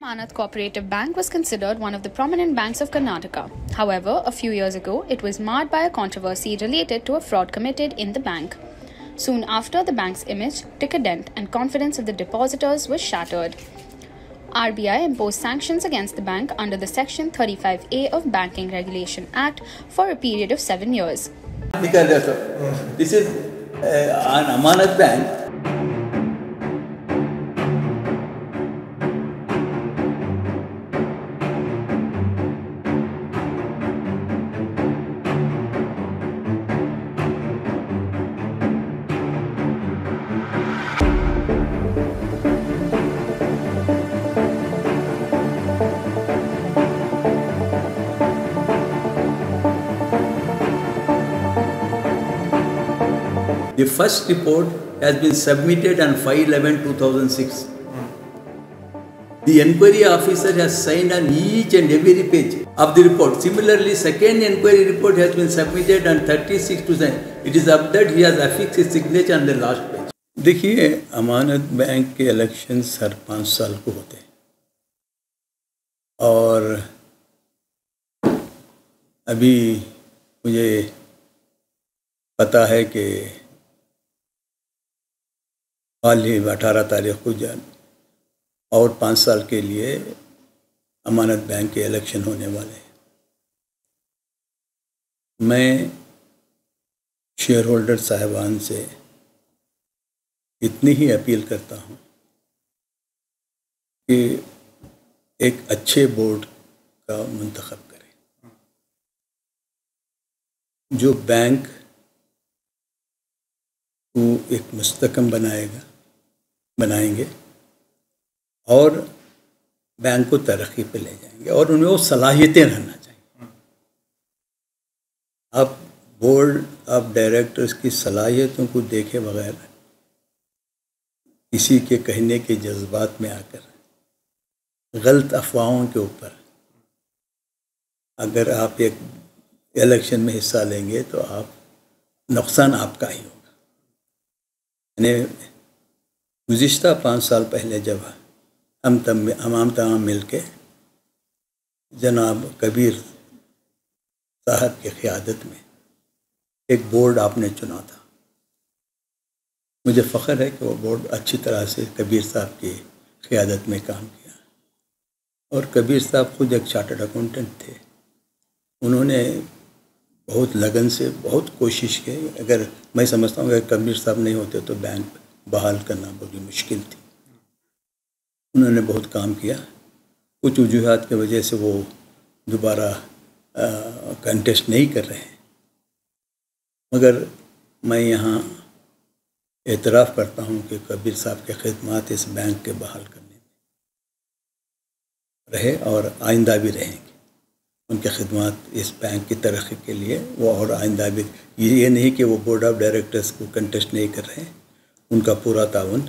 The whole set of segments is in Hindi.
Manath Cooperative Bank was considered one of the prominent banks of Karnataka. However, a few years ago, it was marred by a controversy related to a fraud committed in the bank. Soon after, the bank's image took a dent and confidence of the depositors was shattered. RBI imposed sanctions against the bank under the Section 35A of Banking Regulation Act for a period of 7 years. This is an Amanat Bank. The first report has been submitted on 5/11/2006. The enquiry officer has signed on each and every page of the report. Similarly, second enquiry report has been submitted on 36/9. It is up that he has affixed his signature on the last page. देखिए, अमानत बैंक के इलेक्शन हर 5 साल को होते हैं और अभी मुझे पता है कि हाल ही 18 तारीख को और 5 साल के लिए अमानत बैंक के इलेक्शन होने वाले हैं। मैं शेयर होल्डर साहिबान से इतनी ही अपील करता हूँ कि एक अच्छे बोर्ड का मुंतखब करें जो बैंक को एक मुस्तकम बनाएंगे और बैंक को तरक्की पे ले जाएंगे और उनमें वो सलाहियतें रहना चाहिए। आप बोर्ड ऑफ डायरेक्टर्स की सलाहियतों को देखे बगैर किसी के कहने के जज्बात में आकर गलत अफवाहों के ऊपर अगर आप एक इलेक्शन में हिस्सा लेंगे तो आप नुकसान आपका ही होगा। गुज़िश्ता 5 साल पहले जब हम तमाम मिल के जनाब कबीर साहब की क़यादत में एक बोर्ड आपने चुना था, मुझे फ़ख्र है कि वो बोर्ड अच्छी तरह से कबीर साहब की क़यादत में काम किया और कबीर साहब खुद एक चार्टर्ड अकाउंटेंट थे। उन्होंने बहुत लगन से बहुत कोशिश की। अगर मैं समझता हूँ कि कबीर साहब नहीं होते तो बैंक बहाल करना बड़ी मुश्किल थी। उन्होंने बहुत काम किया। कुछ वजूहात की वजह से वो दोबारा कंटेस्ट नहीं कर रहे हैं, मगर मैं यहाँ एतराफ़ करता हूँ कि कबीर साहब के खिदमात इस बैंक के बहाल करने में रहे और आइंदा भी रहेंगे। उनके खिदमात इस बैंक की तरक्की के लिए वो और आइंदा भी, ये नहीं कि वो बोर्ड ऑफ डायरेक्टर्स को कंटेस्ट नहीं कर रहे हैं, उनका पूरा ताउन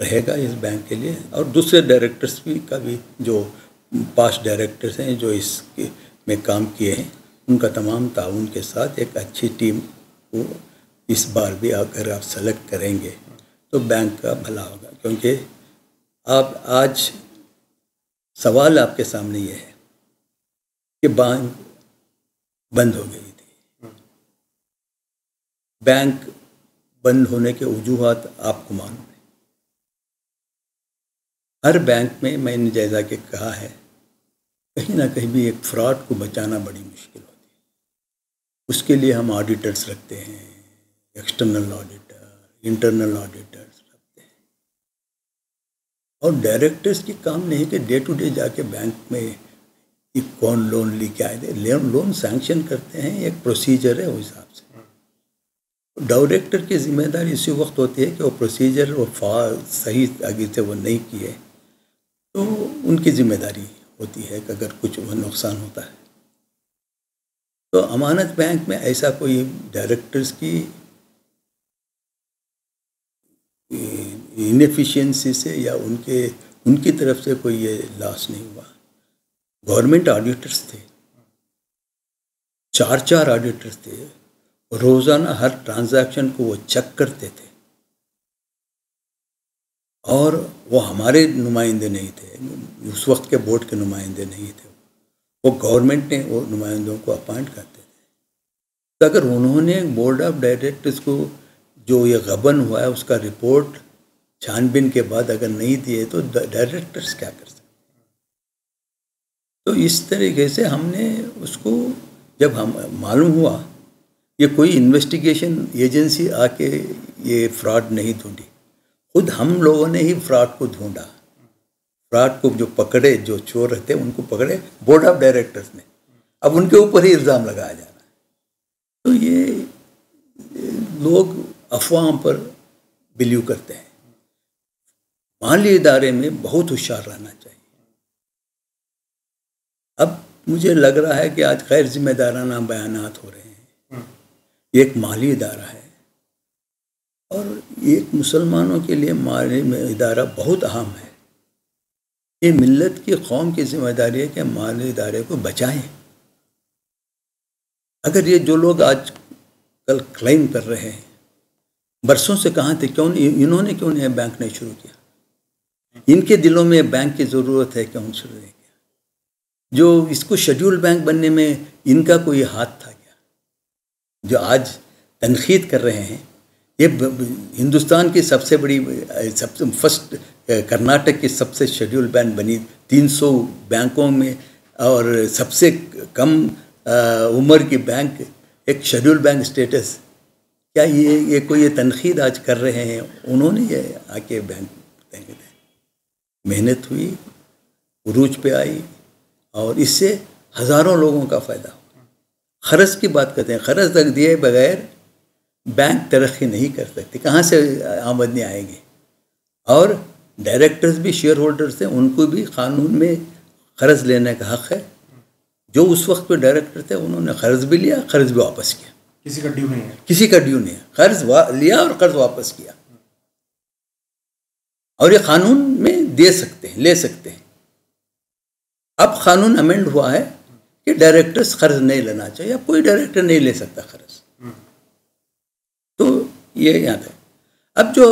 रहेगा इस बैंक के लिए। और दूसरे डायरेक्टर्स भी का भी जो पास्ट डायरेक्टर्स हैं जो इसके में काम किए हैं, उनका तमाम ताउन के साथ एक अच्छी टीम को इस बार भी अगर आप सेलेक्ट करेंगे तो बैंक का भला होगा। क्योंकि आप आज सवाल आपके सामने ये है कि बैंक बंद हो गई थी। बैंक बंद होने के वजूहात आपको मालूम है। हर बैंक में मैंने जैसा कि कहा है, कहीं ना कहीं भी एक फ्रॉड को बचाना बड़ी मुश्किल होती है। उसके लिए हम ऑडिटर्स रखते हैं, एक्सटर्नल ऑडिटर, इंटरनल ऑडिटर्स रखते हैं और डायरेक्टर्स की काम नहीं कि डे टू डे जाके बैंक में कि कौन लोन लेके आए थे, लोन सैंक्शन करते हैं, एक प्रोसीजर है उस हिसाब से। डायरेक्टर की जिम्मेदारी इसी वक्त होती है कि वो प्रोसीजर वो सही आगे से वो नहीं किए तो उनकी जिम्मेदारी होती है कि अगर कुछ वो नुकसान होता है। तो अमानत बैंक में ऐसा कोई डायरेक्टर्स की इनएफिशिएंसी से या उनकी तरफ से कोई ये लॉस नहीं हुआ। गवर्नमेंट ऑडिटर्स थे, 4 ऑडिटर्स थे, रोज़ाना हर ट्रांजैक्शन को वो चेक करते थे। और वो हमारे नुमाइंदे नहीं थे, उस वक्त के बोर्ड के नुमाइंदे नहीं थे, वो गवर्नमेंट ने वो नुमाइंदों को अपॉइंट करते थे। तो अगर उन्होंने बोर्ड ऑफ डायरेक्टर्स को जो ये गबन हुआ है उसका रिपोर्ट छानबीन के बाद अगर नहीं दिए तो डायरेक्टर्स क्या कर सकते। तो इस तरीके से हमने उसको, जब हम मालूम हुआ ये कोई इन्वेस्टिगेशन एजेंसी आके ये फ्रॉड नहीं ढूंढी, खुद हम लोगों ने ही फ्रॉड को ढूंढा। फ्रॉड को जो पकड़े, जो चोर रहते उनको पकड़े बोर्ड ऑफ डायरेक्टर्स ने, अब उनके ऊपर ही इल्ज़ाम लगाया जा रहा है। तो ये लोग अफवाहों पर बिलीव करते हैं। माली इदारे में बहुत होशियार रहना चाहिए। अब मुझे लग रहा है कि आज गैर जिम्मेदाराना बयानात हो रहे हैं। ये एक माली इदारा है और एक मुसलमानों के लिए माली इदारा बहुत अहम है। ये मिल्लत की, कौम की जिम्मेदारी है कि माली इदारे को बचाएं। अगर ये जो लोग आज कल क्लेम कर रहे हैं, बरसों से कहाँ थे, क्यों इन्होंने क्यों नहीं बैंक नहीं शुरू किया? इनके दिलों में बैंक की ज़रूरत है, क्यों शुरू नहीं किया? जो इसको शेड्यूल बैंक बनने में इनका कोई हाथ था क्या? जो आज तनखीद कर रहे हैं, ये हिंदुस्तान की सबसे बड़ी, सबसे फर्स्ट, कर्नाटक की सबसे शेड्यूल बैंक बनी 300 बैंकों में, और सबसे कम उम्र की बैंक, एक शेड्यूल बैंक स्टेटस। क्या ये कोई ये तनखीद आज कर रहे हैं? उन्होंने ये आके बैंक देंगे, मेहनत हुई, उरूज पे आई और इससे हज़ारों लोगों का फ़ायदा हुआ। ख़र्च की बात करते हैं, ख़र्च तक दिए बगैर बैंक तरक्की नहीं कर सकती, कहाँ से आमदनी आएगी? और डायरेक्टर्स भी शेयर होल्डर्स हैं, उनको भी कानून में क़र्ज़ लेने का हक़ है। जो उस वक्त पे डायरेक्टर थे उन्होंने क़र्ज़ भी लिया, क़र्ज़ भी वापस किया। किसी का ड्यू नहीं है, किसी का ड्यू नहीं है, क़र्ज़ लिया और क़र्ज़ वापस किया। और ये कानून में दे सकते हैं, ले सकते हैं। अब कानून अमेंड हुआ है कि डायरेक्टर्स क़र्ज़ नहीं लेना चाहिए, अब कोई डायरेक्टर नहीं ले सकता क़र्ज़। तो ये याद है। अब जो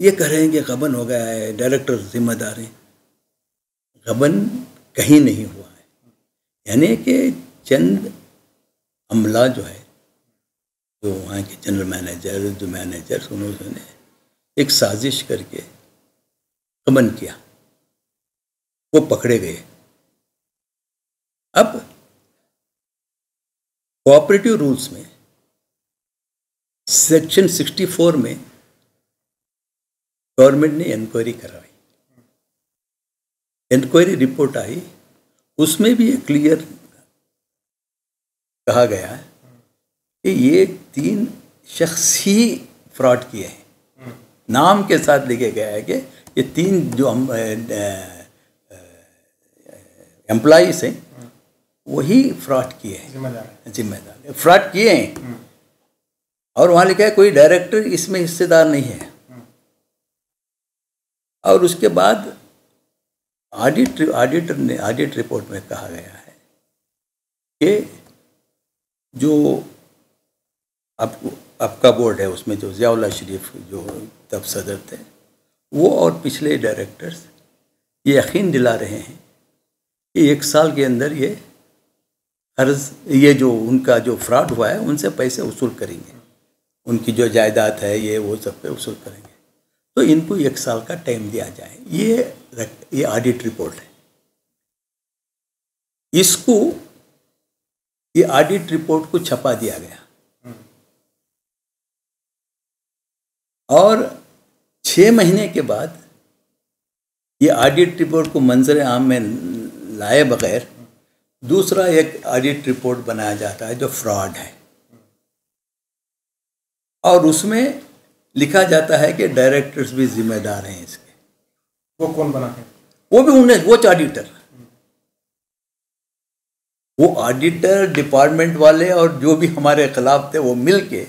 ये कह रहे हैं कि गबन हो गया है, डायरेक्टर जिम्मेदार हैं, गबन कहीं नहीं हुआ है। यानी कि चंद अमला जो है, जो वहाँ के जनरल मैनेजर, जो मैनेजर, उन्होंने एक साजिश करके गबन किया, वो पकड़े गए। अब कोऑपरेटिव रूल्स में सेक्शन 64 में गवर्नमेंट ने इंक्वायरी करवाई, इंक्वायरी रिपोर्ट आई, उसमें भी ये क्लियर कहा गया कि ये 3 शख्स ही फ्रॉड किए हैं। नाम के साथ लिखे गया है कि ये 3 जो एम्प्लॉइज हैं वही फ्रॉड किए हैं, जिम्मेदार फ्रॉड किए हैं। और वहाँ लिखा है कोई डायरेक्टर इसमें हिस्सेदार नहीं है। और उसके बाद ऑडिटर ने ऑडिट रिपोर्ट में कहा गया है कि जो आपका बोर्ड है उसमें जो ज़ियाउल्लाह शरीफ जो तब सदर थे, वो और पिछले डायरेक्टर्स ये यकीन दिला रहे हैं कि 1 साल के अंदर ये कर्ज, ये जो उनका जो फ्रॉड हुआ है उनसे पैसे वसूल करेंगे, उनकी जो जायदाद है ये वो सब पे वसूल करेंगे। तो इनको 1 साल का टाइम दिया जाए। ये ऑडिट रिपोर्ट है। इसको, ये ऑडिट रिपोर्ट को छपा दिया गया और 6 महीने के बाद ये ऑडिट रिपोर्ट को मंजर आम में लाए बगैर दूसरा एक ऑडिट रिपोर्ट बनाया जाता है जो फ्रॉड है, और उसमें लिखा जाता है कि डायरेक्टर्स भी जिम्मेदार हैं इसके। वो कौन बनाते हैं? वो भी उन्हें, वो ऑडिटर, वो ऑडिटर डिपार्टमेंट वाले और जो भी हमारे खिलाफ थे वो मिलके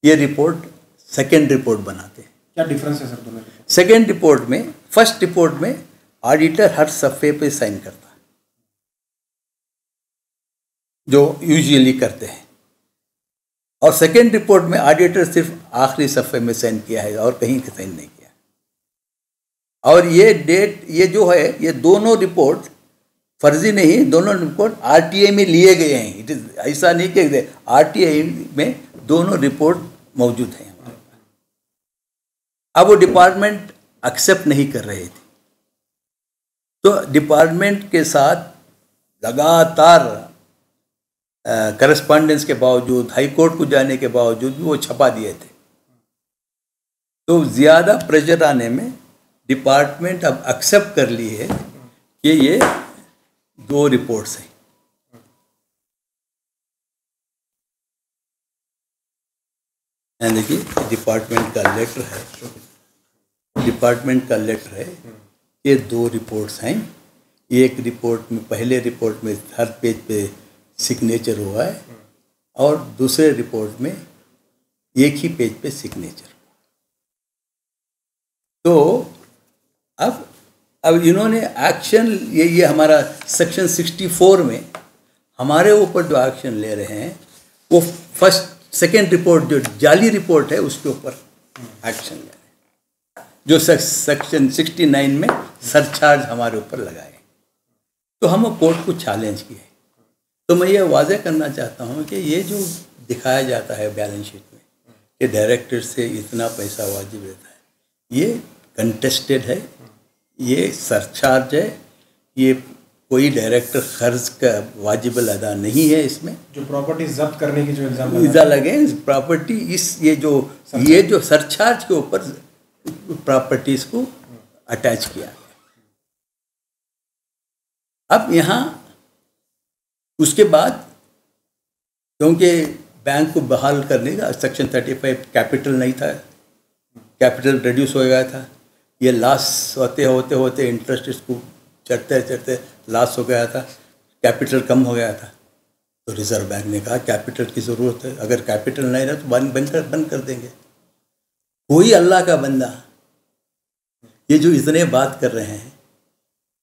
ये रिपोर्ट, सेकेंड रिपोर्ट बनाते हैं। क्या डिफरेंस है सर दोनों? सेकेंड रिपोर्ट में, फर्स्ट रिपोर्ट में ऑडिटर हर सफ़े पे साइन करता है, जो यूजुअली करते हैं। और सेकेंड रिपोर्ट में ऑडिटर सिर्फ आखिरी सफ़े में साइन किया है और कहीं साइन नहीं किया। और ये डेट, ये जो है, ये दोनों रिपोर्ट फर्जी नहीं, दोनों रिपोर्ट आरटीआई में लिए गए हैं। इट इज ऐसा नहीं कि आरटीआई में दोनों रिपोर्ट मौजूद हैं। अब वो डिपार्टमेंट एक्सेप्ट नहीं कर रहे थे, तो डिपार्टमेंट के साथ लगातार करस्पॉन्डेंस के बावजूद, हाई कोर्ट को जाने के बावजूद भी वो छपा दिए थे। तो ज़्यादा प्रेशर आने में डिपार्टमेंट अब एक्सेप्ट कर ली है कि ये 2 रिपोर्ट्स हैं। देखिए डिपार्टमेंट का लेटर है, डिपार्टमेंट का लेटर है, ये 2 रिपोर्ट्स हैं। एक रिपोर्ट में, पहले रिपोर्ट में हर पेज पे सिग्नेचर हुआ है और दूसरे रिपोर्ट में एक ही पेज पे सिग्नेचर। तो अब इन्होंने एक्शन, ये हमारा सेक्शन 64 में हमारे ऊपर जो एक्शन ले रहे हैं वो फर्स्ट सेकेंड रिपोर्ट जो जाली रिपोर्ट है उसके ऊपर एक्शन ले रहे हैं, जो सेक्शन 69 में सरचार्ज हमारे ऊपर लगाए। तो हम कोर्ट को चैलेंज किए। तो मैं ये वाज़ेह करना चाहता हूँ कि ये जो दिखाया जाता है बैलेंस शीट में कि डायरेक्टर से इतना पैसा वाजिब रहता है, ये कंटेस्टेड है, ये सरचार्ज है, ये कोई डायरेक्टर खर्च का वाजिबल अदा नहीं है। इसमें जो प्रॉपर्टी जब्त करने की जो इल्ज़ाम लगे, प्रॉपर्टी ये जो सरचार्ज के ऊपर प्रॉपर्टीज को अटैच किया गया। अब यहाँ उसके बाद क्योंकि बैंक को बहाल करने का सेक्शन 35 कैपिटल नहीं था, कैपिटल रिड्यूस हो गया था, ये लॉस होते इंटरेस्ट इसको चढ़ते लॉस हो गया था, कैपिटल कम हो गया था। तो रिजर्व बैंक ने कहा कैपिटल की ज़रूरत है, अगर कैपिटल नहीं रहा तो बंद कर देंगे। कोई अल्लाह का बंदा ये जो इतने बात कर रहे हैं,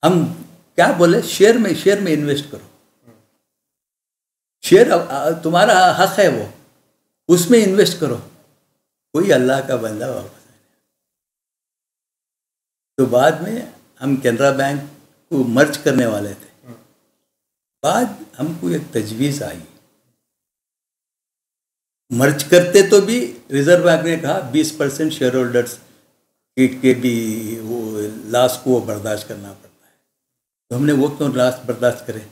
हम क्या बोले, शेयर में इन्वेस्ट करो, शेयर तुम्हारा हक है, वो उसमें इन्वेस्ट करो। कोई अल्लाह का बंदा वापस नहीं। तो बाद में हम कैनरा बैंक को मर्ज करने वाले थे, बाद हमको एक तजवीज़ आई, मर्ज करते तो भी रिजर्व बैंक ने कहा 20% शेयर होल्डर्स के भी वो लॉस को बर्दाश्त करना पड़ता है। तो हमने वो क्यों लॉस बर्दाश्त करें,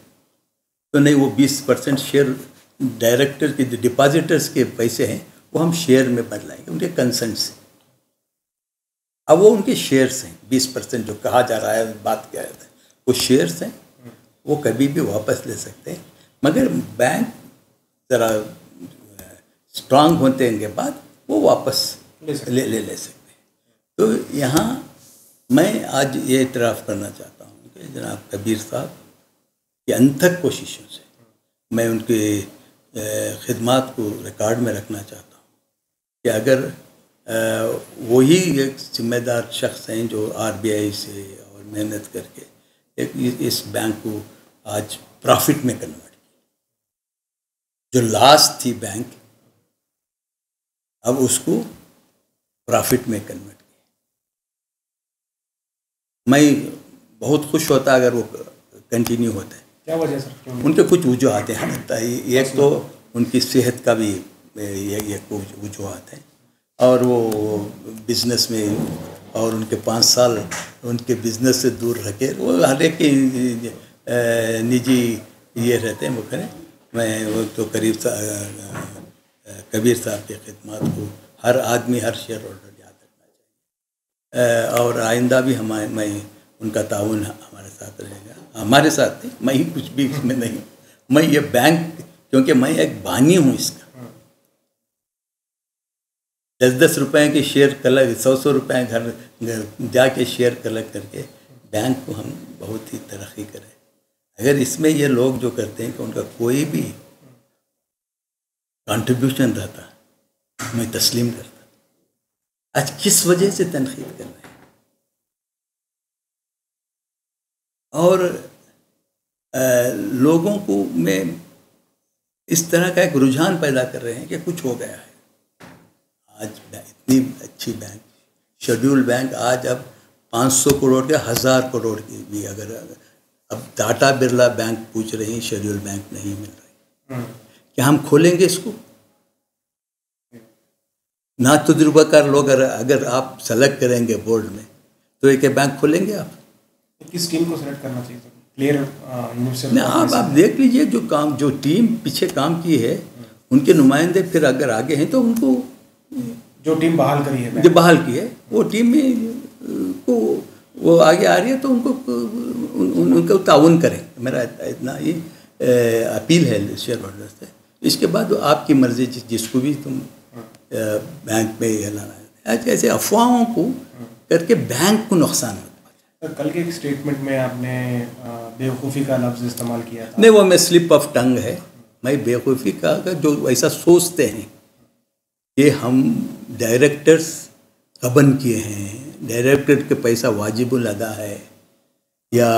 तो नहीं, वो 20% शेयर डायरेक्टर के जो डिपॉजिटर्स के पैसे हैं वो हम शेयर में बदलाएंगे उनके कंसेंट से। अब वो उनके शेयर्स हैं, 20% जो कहा जा रहा है, बात किया जाता है, वो शेयर्स हैं, वो कभी भी वापस ले सकते हैं। मगर बैंक ज़रा स्ट्रांग होने के बाद वो वापस ले सकते हैं। तो यहाँ मैं आज ये इतराफ़ करना चाहता हूँ कि जनाब कबीर साहब की अनथक कोशिशों से मैं उनके खिदमात को रिकॉर्ड में रखना चाहता हूँ कि अगर वही एक जिम्मेदार शख्स हैं जो आरबीआई से और मेहनत करके एक इस बैंक को आज प्रॉफिट में कन्वर्ट किया, जो लॉस थी बैंक अब उसको प्रॉफिट में कन्वर्ट किया। मैं बहुत खुश होता अगर वो कंटिन्यू होता है। क्या वजह सर? उनके कुछ वजूहत हैं, एक तो उनकी सेहत का भी एक वजूहत है, और वो बिज़नेस में और उनके 5 साल उनके बिज़नेस से दूर रखे, वो हर एक निजी ये रहते हैं। वो करें, मैं वो तो कबीर साहब की खिदमत को हर आदमी, हर शेयर होल्डर याद रखना चाहिए। और आइंदा भी मैं उनका ताउन हमारे साथ रहेगा, हमारे साथ नहीं, मैं ही कुछ भी इसमें नहीं, मैं ये बैंक, क्योंकि मैं एक बानी हूँ इसका, 10-10 रुपए के शेयर कलेक्ट, 100 रुपए घर जाके शेयर कलेक्ट करके बैंक को हम बहुत ही तरक्की करें। अगर इसमें ये लोग जो करते हैं कि उनका कोई भी कंट्रीब्यूशन रहता, मैं तस्लीम करता। आज किस वजह से तनकीद कर रहे हैं? और लोगों को में इस तरह का एक रुझान पैदा कर रहे हैं कि कुछ हो गया है। आज इतनी अच्छी बैंक, शेड्यूल बैंक आज अब 500 करोड़ के 1000 करोड़ की भी अगर अब टाटा बिरला बैंक पूछ रही, शेड्यूल बैंक नहीं मिल रही। क्या हम खोलेंगे इसको? ना तजुर्बाकार लोग अगर आप सेलेक्ट करेंगे बोर्ड में तो एक बैंक खोलेंगे आप? किस टीम को सेलेक्ट करना चाहिए? प्लेयर आप देख लीजिए जो टीम पीछे काम की है उनके नुमाइंदे फिर अगर आगे हैं तो उनको, जो टीम बहाल करी है, जो बहाल की है वो टीम में को वो आगे आ रही है तो उनको ताउन करें। मेरा इतना ही अपील है शेयर होल्डर से। इसके बाद आपकी मर्जी, जिसको भी तुम बैंक में ये लाना है, ऐसे अफवाहों को करके बैंक को नुकसान होता है। कल के एक स्टेटमेंट में आपने बेवकूफ़ी का लफ्ज़ इस्तेमाल किया था। नहीं, वो मैं स्लिप ऑफ टंग है। मैं बेवकूफ़ी का जो ऐसा सोचते हैं कि हम डायरेक्टर्स गबन किए हैं, डायरेक्टर के पैसा वाजिबुल अदा है, या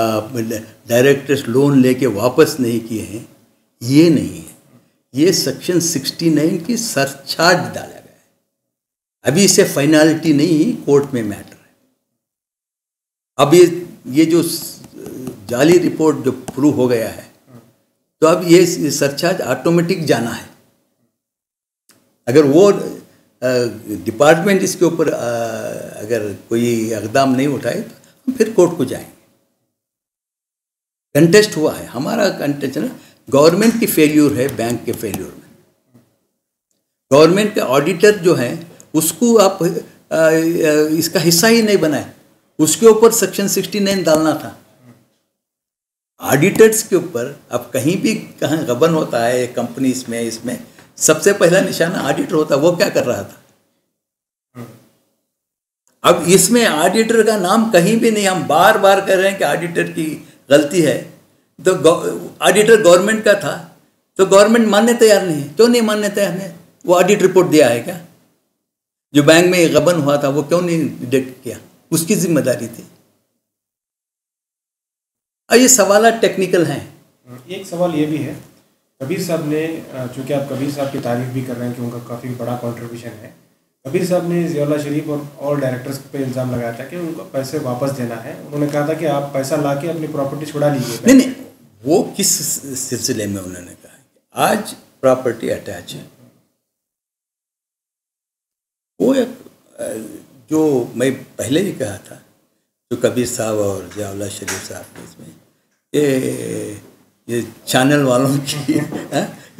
डायरेक्टर्स लोन लेके वापस नहीं किए हैं, ये नहीं है। ये सेक्शन 69 की सरचार्ज डाला गया है। अभी इसे फाइनलिटी नहीं, कोर्ट में मैटर है। अब ये जो जाली रिपोर्ट जो प्रूव हो गया है तो अब ये सरचार्ज ऑटोमेटिक जाना है। अगर वो डिपार्टमेंट इसके ऊपर अगर कोई इक़दाम नहीं उठाए तो हम फिर कोर्ट को जाएंगे। कंटेस्ट हुआ है, हमारा कंटेस्ट है, गवर्नमेंट की फेल्यूर है बैंक के फेल्यूर में। गवर्नमेंट के ऑडिटर जो हैं उसको आप इसका हिस्सा ही नहीं बनाए, उसके ऊपर सेक्शन 69 डालना था। ऑडिटर्स के ऊपर अब कहीं भी कहाँ गबन होता है कंपनी इसमें सबसे पहला निशाना ऑडिटर होता है। वो क्या कर रहा था? अब इसमें ऑडिटर का नाम कहीं भी नहीं। हम बार बार कह रहे हैं कि ऑडिटर की गलती है, तो ऑडिटर गवर्नमेंट का था तो गवर्नमेंट मानने तैयार नहीं है। क्यों नहीं मानने तैयार है? वो ऑडिट रिपोर्ट दिया है क्या? जो बैंक में गबन हुआ था वो क्यों नहीं डिटेक्ट किया? उसकी जिम्मेदारी थी। ये सवाल टेक्निकल हैं। एक सवाल ये भी है, कबीर साहब ने, चूँकि आप कबीर साहब की तारीफ भी कर रहे हैं कि उनका काफ़ी बड़ा कंट्रीब्यूशन है, कबीर साहब ने ज़ियाउल्लाह शरीफ और डायरेक्टर्स पे इल्ज़ाम लगाया था कि उनको पैसे वापस देना है। उन्होंने कहा था कि आप पैसा ला के अपनी प्रॉपर्टी छुड़ा लीजिए। नहीं, वो किस सिलसिले में उन्होंने कहा? आज प्रॉपर्टी अटैच है। वो एक जो मैं पहले ही कहा था, जो कबीर साहब और ज़ियाउल्लाह शरीफ साहब ने इसमें ये चैनल वालों की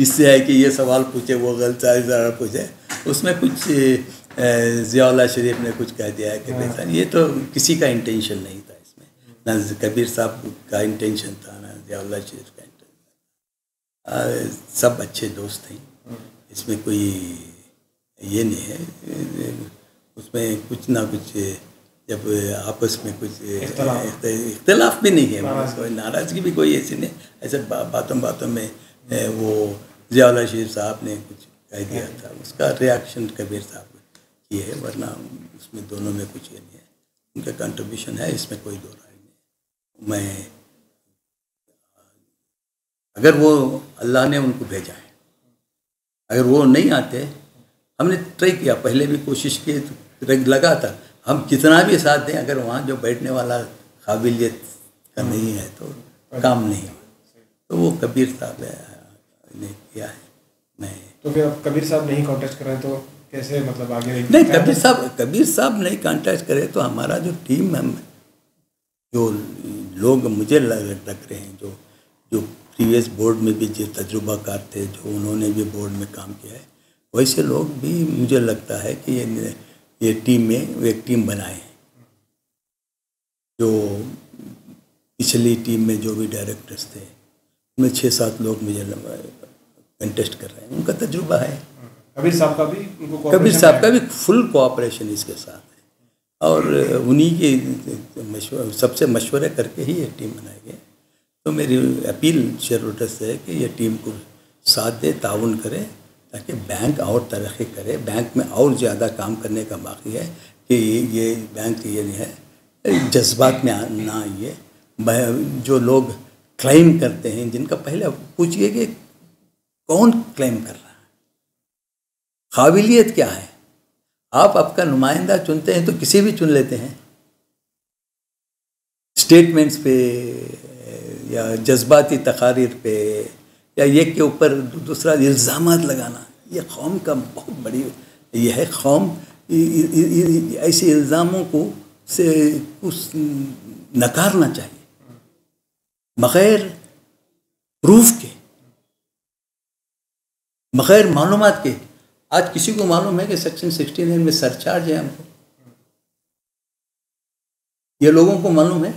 इससे है कि ये सवाल पूछे, वो गलत सवाल पूछे, उसमें कुछ ज़ियाउल्लाह शरीफ ने कुछ कह दिया है कि भाई ये तो किसी का इंटेंशन नहीं था इसमें, ना कबीर साहब का इंटेंशन था ना ज़ियाउल्लाह शरीफ का इंटेंशन था। सब अच्छे दोस्त हैं, इसमें कोई ये नहीं है। उसमें कुछ ना कुछ जब आपस में कुछ इख्तलाफ भी नहीं है, कोई नाराज़गी भी कोई ऐसी नहीं। ऐसे बातों में वो ज़ियाउल्लाह शरीफ साहब ने कुछ कह दिया था, उसका रिएक्शन कबीर साहब किए है, वरना उसमें दोनों में कुछ ये नहीं है। उनका कंट्रीब्यूशन है, इसमें कोई दो राय नहीं। मैं अगर वो अल्लाह ने उनको भेजा है, अगर वो नहीं आते, हमने ट्राई किया, पहले भी कोशिश की तो लगा था हम कितना भी साथ दें, अगर वहाँ जो बैठने वाला काबिलियत का नहीं है तो काम नहीं हो। तो वो कबीर साहब ने किया है। मैं तो फिर अब कबीर साहब नहीं कॉन्टेस्ट करें तो कैसे, मतलब आगे नहीं, कबीर साहब नहीं कॉन्टेस्ट करे तो हमारा जो टीम है, जो लोग मुझे लग रहे हैं, जो प्रीवियस बोर्ड में भी जो तजुर्बाकार थे, जो उन्होंने भी बोर्ड में काम किया है, वैसे लोग भी मुझे लगता है कि ये टीम में एक टीम बनाए हैं। जो पिछली टीम में जो भी डायरेक्टर्स थे उनमें 6-7 लोग मुझे कंटेस्ट कर रहे हैं, उनका तजुर्बा है। कबीर साहब का भी फुल कोऑपरेशन इसके साथ है, और उन्हीं के सबसे मशवरे करके ही ये टीम बनाई गई। तो मेरी अपील शेयर होल्डर्स से है कि ये टीम को साथ दे, ताउन करे, ताकि बैंक और तरक्की करे। बैंक में और ज़्यादा काम करने का बाकी है कि ये बैंक ये नहीं है, जज्बात में ना आइए। जो लोग क्लेम करते हैं, जिनका पहले पूछिए कि कौन क्लेम कर रहा है? काबिलियत क्या है? आप आपका नुमाइंदा चुनते हैं तो किसी भी चुन लेते हैं, स्टेटमेंट्स पे या जज्बाती तकारीर पे या एक के ऊपर दूसरा इल्ज़ामात लगाना, ये कौम का बहुत बड़ी ये है। कौम ऐसे इल्ज़ामों को से कुछ नकारना चाहिए बग़ैर प्रूफ के, बग़ैर मालूमात के। आज किसी को मालूम है कि सेक्शन 69 में सरचार्ज है हमको, ये लोगों को मालूम है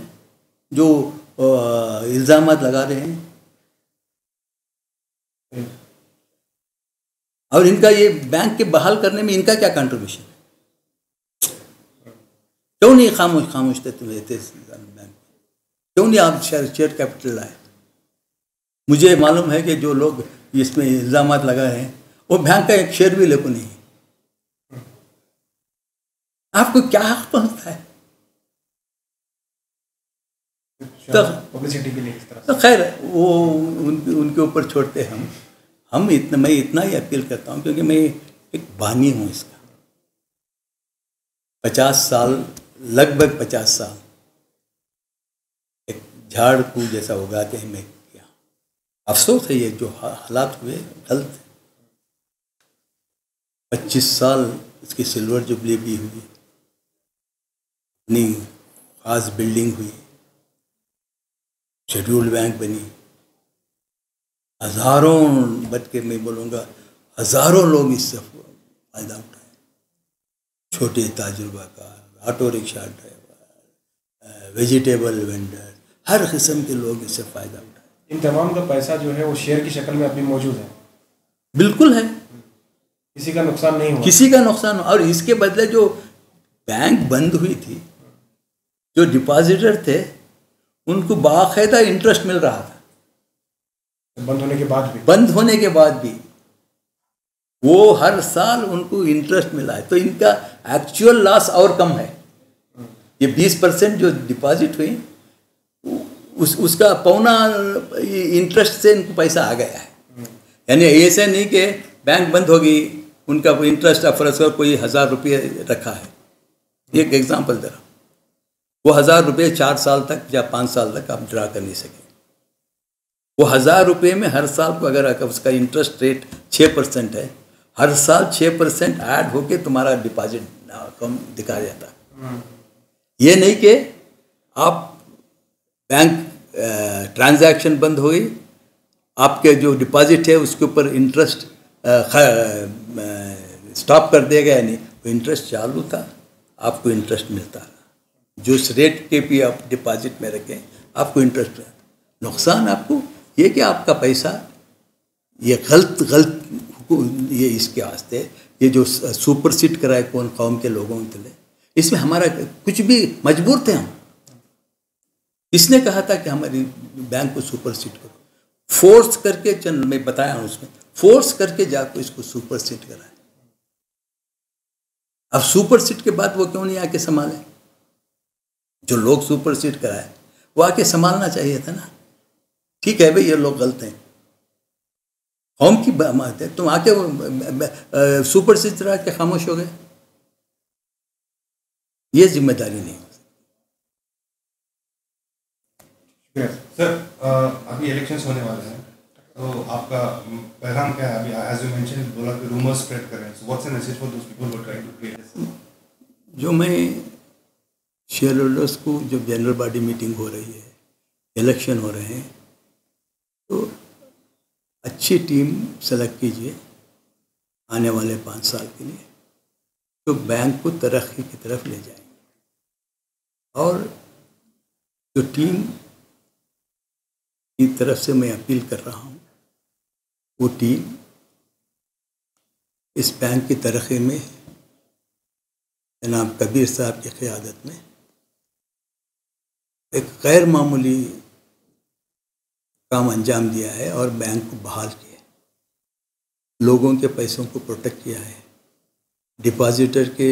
जो इल्ज़ामात लगा रहे हैं। और इनका ये बैंक के बहाल करने में इनका क्या कंट्रीब्यूशन है? क्यों नहीं खामोश थे बैंक? क्यों नहीं आप शेयर कैपिटल लाए? मुझे मालूम है कि जो लोग इसमें इल्ज़ामात लगा रहे हैं वो बैंक का एक शेयर भी ले को नहीं। आपको क्या हक पहुंचता है? तो पब्लिसिटी के लिए इस तरह तो खैर वो उनके ऊपर छोड़ते हम मैं इतना ही अपील करता हूँ, क्योंकि मैं एक बानी हूँ इसका। 50 साल, लगभग 50 साल एक झाड़ को जैसा उगाते हैं मैं किया। अफसोस है ये जो हालात हुए गलत। 25 साल इसकी सिल्वर जुबली भी हुई, अपनी खास बिल्डिंग हुई, शेड्यूल्ड बैंक बनी, हज़ारों बट के मैं बोलूँगा हज़ारों लोग इससे फ़ायदा उठाए। छोटे तजुर्बाकार, auto rickshaw driver, vegetable vendor, हर किस्म के लोग इससे फ़ायदा उठाए। इन तमाम का पैसा जो है वो शेयर की शक्ल में अभी मौजूद है। बिल्कुल है, किसी का नुकसान नहीं हुआ, किसी का नुकसान। और इसके बदले जो बैंक बंद हुई थी, जो डिपॉजिटर थे उनको बाकायदा इंटरेस्ट मिल रहा था। बंद होने के बाद भी वो हर साल उनको इंटरेस्ट मिला है, तो इनका एक्चुअल लॉस और कम है। ये 20% जो डिपॉजिट हुई उसका पौना इंटरेस्ट से इनको पैसा आ गया है। यानी ऐसे नहीं कि बैंक बंद होगी, उनका इंटरेस्ट फर्ज कर कोई 1000 रुपये रखा है, एक एग्जांपल दे रहा हूँ, वो 1000 रुपये 4 साल तक या 5 साल तक आप ड्रा कर नहीं सके। वो 1000 रुपये में हर साल को अगर उसका इंटरेस्ट रेट 6% है, हर साल 6% ऐड होके तुम्हारा डिपॉजिट कम दिखाया जाता है। ये नहीं कि आप बैंक ट्रांजैक्शन बंद हो गई, आपके जो डिपॉजिट है उसके ऊपर इंटरेस्ट स्टॉप कर दिया गया। नहीं, वो इंटरेस्ट चालू था, आपको इंटरेस्ट मिलता रहा। जो इस रेट के भी आप डिपॉजिट में रखें आपको इंटरेस्ट मिलता। नुकसान आपको ये कि आपका पैसा ये गलत ये इसके वास्ते ये जो सुपरसीड कराए कौन कौम के लोगों के लिए, इसमें हमारा कुछ भी मजबूर थे हम। इसने कहा था कि हमारी बैंक को सुपरसीड करो, फोर्स करके चल मैं बताया हूँ उसमें, फोर्स करके जाकर इसको सुपरसीड कराए। अब सुपरसीड के बाद वो क्यों नहीं आके संभाले? जो लोग सुपरसीड कराए वो आके संभालना चाहिए था ना। ठीक है भाई, ये लोग गलत हैं, कौम की बात है, तुम आके सुपरसीड करा के खामोश हो गए, ये जिम्मेदारी नहीं हो सकती। सर, अभी इलेक्शंस होने वाले हैं, तो आपका पैगाम क्या है? अभी एज यू मेंशन बोला कि रूमर्स स्प्रेड कर रहे हैं, so what's the message for those people who are trying to create this? जो मैं शेयर होल्डर्स को, जब जनरल बॉडी मीटिंग हो रही है, इलेक्शन हो रहे हैं, तो अच्छी टीम सेलेक्ट कीजिए आने वाले 5 साल के लिए, तो बैंक को तरक्की की तरफ ले जाएंगे। और जो टीम की तरफ से मैं अपील कर रहा हूँ, वो टीम इस बैंक की तरक्की में जनाब कबीर साहब की क़यादत में एक गैर मामूली काम अंजाम दिया है और बैंक को बहाल किया है, लोगों के पैसों को प्रोटेक्ट किया है। डिपॉजिटर के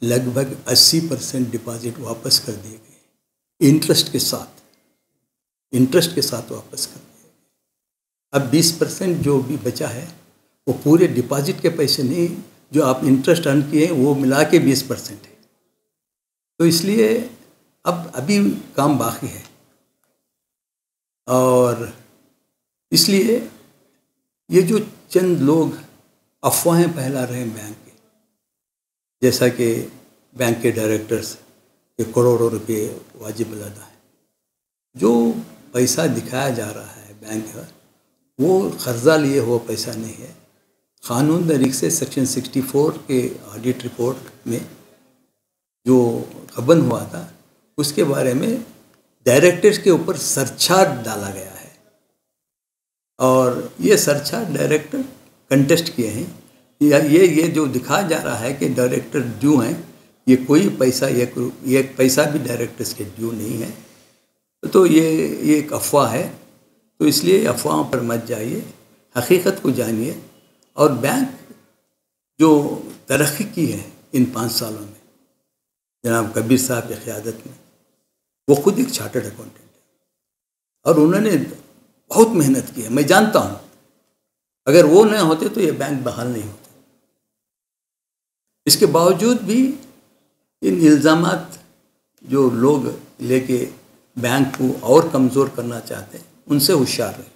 लगभग 80% डिपॉजिट वापस कर दिए गए, इंटरेस्ट के साथ वापस कर दिए। अब 20% जो भी बचा है वो पूरे डिपॉजिट के पैसे नहीं, जो आप इंटरेस्ट अर्न किए हैं वो मिला के 20% है। तो इसलिए अब अभी काम बाकी है, और इसलिए ये जो चंद लोग अफवाहें फैला रहे हैं बैंक के, जैसा कि बैंक के डायरेक्टर्स के करोड़ों रुपए वाजिब अदा है, जो पैसा दिखाया जा रहा है बैंक का वो कर्जा लिए हुआ पैसा नहीं है। कानून तरीके से सेक्शन 64 के ऑडिट रिपोर्ट में जो गबन हुआ था उसके बारे में डायरेक्टर्स के ऊपर सरचार्ज डाला गया है, और ये सरचार्ज डायरेक्टर कंटेस्ट किए हैं। ये जो दिखाया जा रहा है कि डायरेक्टर ड्यू हैं, ये कोई पैसा, ये पैसा भी डायरेक्टर्स के ड्यू नहीं है। तो ये एक अफवाह है। तो इसलिए अफवाहों पर मत जाइए, हकीकत को जानिए। और बैंक जो तरक्की की है इन 5 सालों में जनाब कबीर साहब की क़यादत में, वो खुद एक चार्टर्ड अकाउंटेंट है और उन्होंने बहुत मेहनत की है। मैं जानता हूँ अगर वो न होते तो ये बैंक बहाल नहीं होता। इसके बावजूद भी इन इल्ज़ामात जो लोग लेके बैंक को और कमज़ोर करना चाहते हैं, उनसे होशियार रहे।